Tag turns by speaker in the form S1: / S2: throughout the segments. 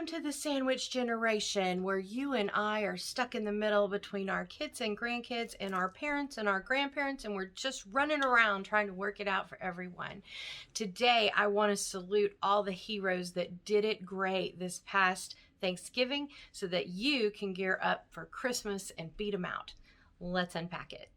S1: Welcome to the sandwich generation, where you and I are stuck in the middle between our kids and grandkids and our parents and our grandparents, and we're just running around trying to work it out for everyone. Today, I want to salute all the heroes that did it great this past Thanksgiving so that you can gear up for Christmas and beat them out. Let's unpack it.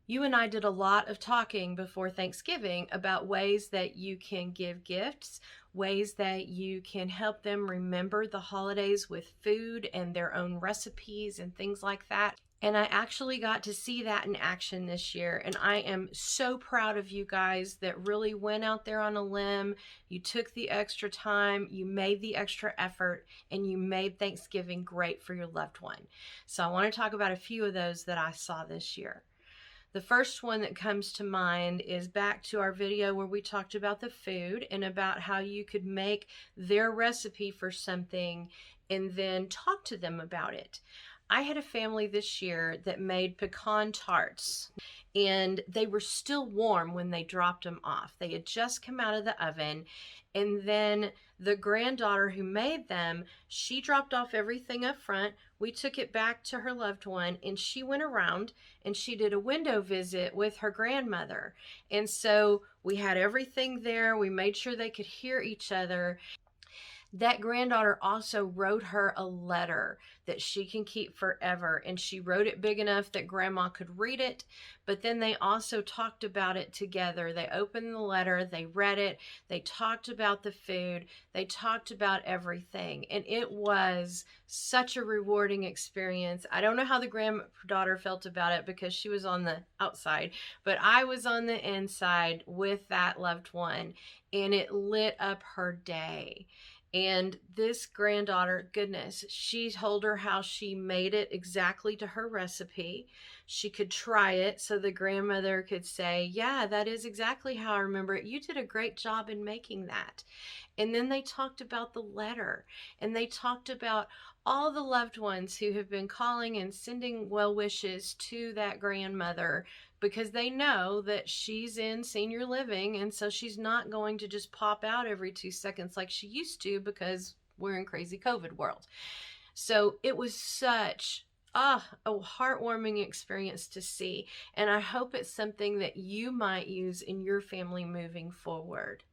S1: You and I did a lot of talking before Thanksgiving about ways that you can give gifts, ways that you can help them remember the holidays with food and their own recipes and things like that. And I actually got to see that in action this year. And I am so proud of you guys that really went out there on a limb. You took the extra time, you made the extra effort, and you made Thanksgiving great for your loved one. So I want to talk about a few of those that I saw this year. The first one that comes to mind is back to our video where we talked about the food and about how you could make their recipe for something and then talk to them about it. I had a family this year that made pecan tarts, and they were still warm when they dropped them off. They had just come out of the oven, and then the granddaughter who made them, she dropped off everything up front. We took it back to her loved one, and she went around and she did a window visit with her grandmother. And so we had everything there. We made sure they could hear each other. That granddaughter also wrote her a letter that she can keep forever, and she wrote it big enough that grandma could read it, but then they also talked about it together. They opened the letter, they read it, they talked about the food, they talked about everything, and it was such a rewarding experience. I don't know how the granddaughter felt about it because she was on the outside, but I was on the inside with that loved one, and it lit up her day. And this granddaughter, goodness, she told her how she made it exactly to her recipe. She could try it so the grandmother could say, yeah, that is exactly how I remember it. You did a great job in making that. And then they talked about the letter, and they talked about all the loved ones who have been calling and sending well wishes to that grandmother, because they know that she's in senior living, and so she's not going to just pop out every 2 seconds like she used to, because we're in crazy COVID world. So it was such a heartwarming experience to see, and I hope it's something that you might use in your family moving forward.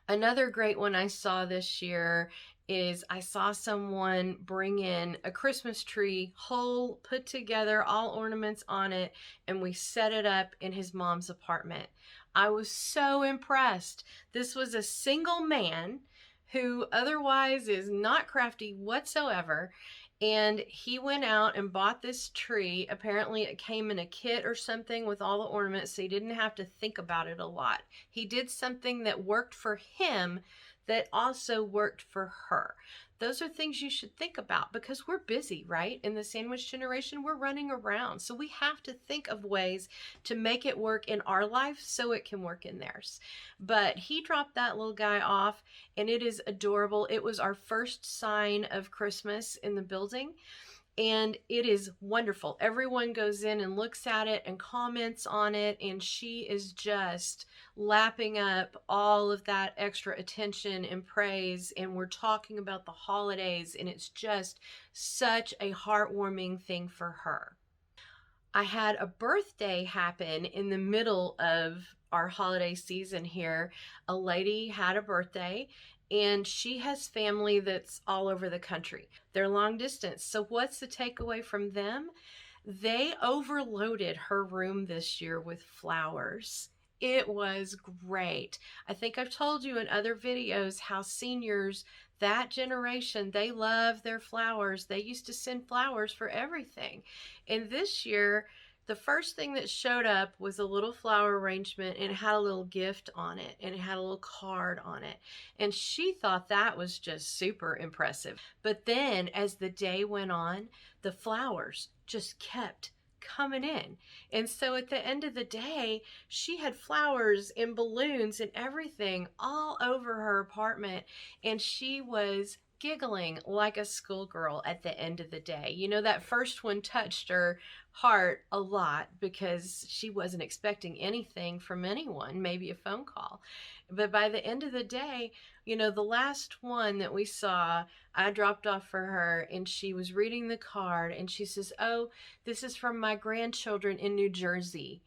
S1: Another great one I saw this year is I saw someone bring in a Christmas tree, whole, put together, all ornaments on it, and we set it up in his mom's apartment. I was so impressed. This was a single man who otherwise is not crafty whatsoever, and he went out and bought this tree. Apparently it came in a kit or something with all the ornaments, so he didn't have to think about it a lot. He did something that worked for him that also worked for her. Those are things you should think about, because we're busy, right? In the sandwich generation, we're running around. So we have to think of ways to make it work in our life so it can work in theirs. But he dropped that little guy off, and it is adorable. It was our first sign of Christmas in the building, and it is wonderful. Everyone goes in and looks at it and comments on it, and she is just lapping up all of that extra attention and praise, and we're talking about the holidays, and it's just such a heartwarming thing for her. I had a birthday happen in the middle of our holiday season here. A lady had a birthday, and she has family that's all over the country. They're long distance. So what's the takeaway from them? They overloaded her room this year with flowers. It was great. I think I've told you in other videos how seniors, that generation, they love their flowers. They used to send flowers for everything. And this year, the first thing that showed up was a little flower arrangement, and it had a little gift on it, and it had a little card on it. And she thought that was just super impressive. But then as the day went on, the flowers just kept coming in. And so at the end of the day, she had flowers and balloons and everything all over her apartment, and she was giggling like a schoolgirl at the end of the day. You know, that first one touched her heart a lot because she wasn't expecting anything from anyone, maybe a phone call. But by the end of the day, you know, the last one that we saw, I dropped off for her and she was reading the card and she says, "Oh, this is from my grandchildren in New Jersey."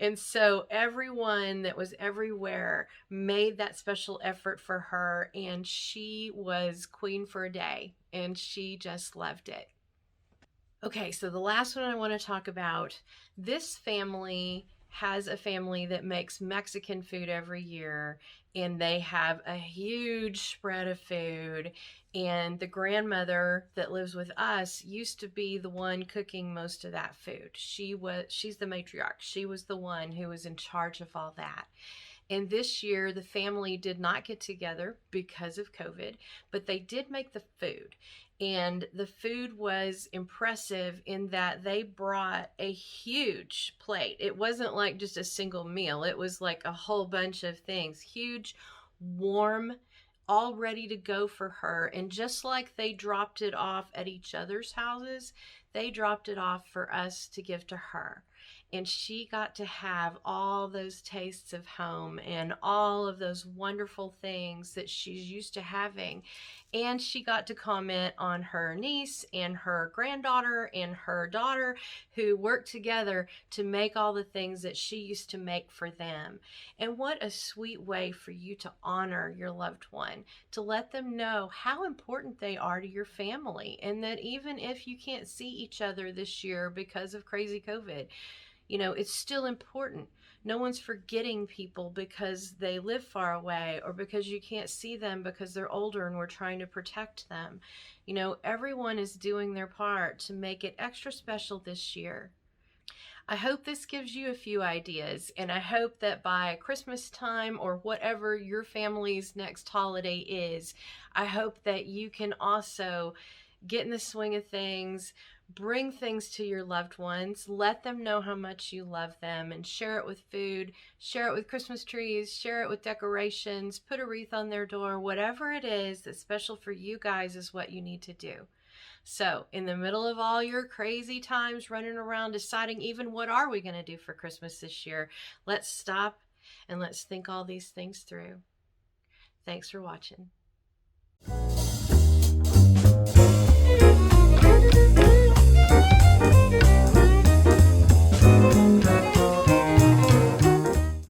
S1: And so everyone that was everywhere made that special effort for her, and she was queen for a day, and she just loved it. Okay, so the last one I want to talk about, this family has a family that makes Mexican food every year, and they have a huge spread of food. And the grandmother that lives with us used to be the one cooking most of that food. She's the matriarch. She was the one who was in charge of all that. And this year, the family did not get together because of COVID, but they did make the food. And the food was impressive in that they brought a huge plate. It wasn't like just a single meal, it was like a whole bunch of things. Huge, warm, all ready to go for her. And just like they dropped it off at each other's houses, they dropped it off for us to give to her. And she got to have all those tastes of home and all of those wonderful things that she's used to having. And she got to comment on her niece and her granddaughter and her daughter, who worked together to make all the things that she used to make for them. And what a sweet way for you to honor your loved one, to let them know how important they are to your family, and that even if you can't see each other this year because of crazy COVID, you know, it's still important. No one's forgetting people because they live far away or because you can't see them because they're older and we're trying to protect them. You know, everyone is doing their part to make it extra special this year. I hope this gives you a few ideas, and I hope that by Christmas time or whatever your family's next holiday is, I hope that you can also get in the swing of things, bring things to your loved ones, let them know how much you love them, and share it with food, share it with Christmas trees, share it with decorations, put a wreath on their door. Whatever it is that's special for you guys is what you need to do. So, in the middle of all your crazy times running around deciding even what are we going to do for Christmas this year, let's stop and let's think all these things through. Thanks for watching.